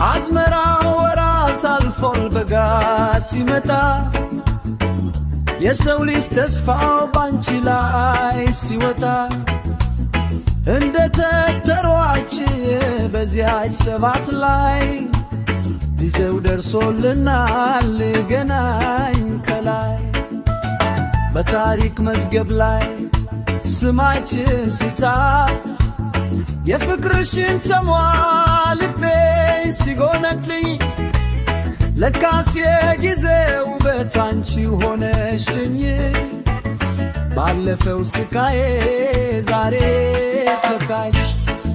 አዝመራ ወራት አልፎል በጋ ሲመጣ የሰው ልጅ ተስፋው ባንቺ ላይ ሲወጣ እንደ ተተሯች በዚያች ሰባት ላይ ጊዜው ደርሶልናል ገናኝ ከላይ በታሪክ መዝገብ ላይ ስማችን ሲጻፍ የፍቅርሽን ተሟልቤ ሲጎነትልኝ ለካስ የጊዜው በታንቺ ሆነሽልኝ ባለፈው ስቃዬ ዛሬ ተካሽ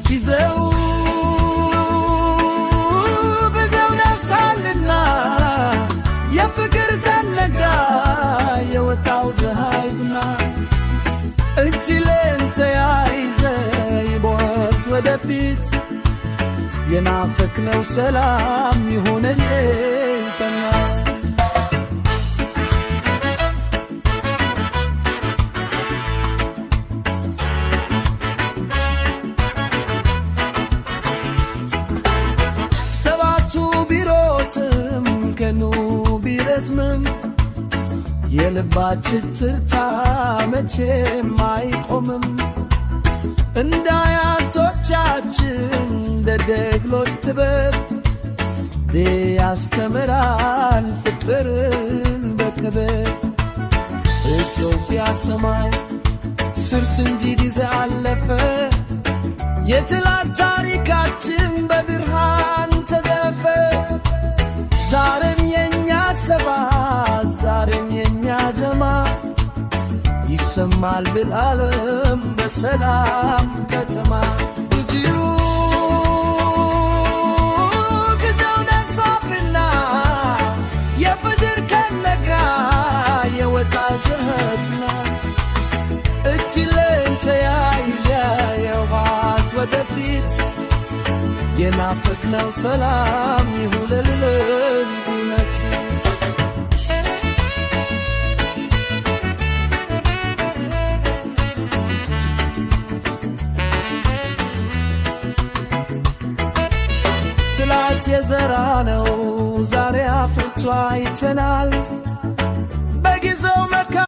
ጊዜው በዛው ነፍሳልና የፍቅር ተነጋ የወጣው ፀሐይና እጅ ለእንተ ያይዘ ይቦስ ወደፊት የናፈቅነው ሰላም ይሆንልን በና ሰባቱ ቢሮጥም ከኑ ቢረዝምም የልባችን ትርታ መቼም አይቆምም እንዳያቶቻችን ደደግሎት ጥበብ ያስተምራል ፍቅርን በክብር ኢትዮጵያ ሰማይ ስር ስንዲድ ይዘ አለፈ የትላንት ታሪካችን በብርሃን ተዘፈ ዛሬም የኛ ሰባት ዛሬም የኛ ጀማ ይሰማል بالعالم በሰላም ከተማ ብዙ ጊዜው ደርሶብና የፍቅር ከነጋ የወጣ ዘህና እጅ ለእንተ ያይዘ የዋስ ወደፊት የናፈቅነው ሰላም ይሁንልን እውነት ትላንት የዘራነው ዛሬ አፍርቶ አይተናል በጊዜው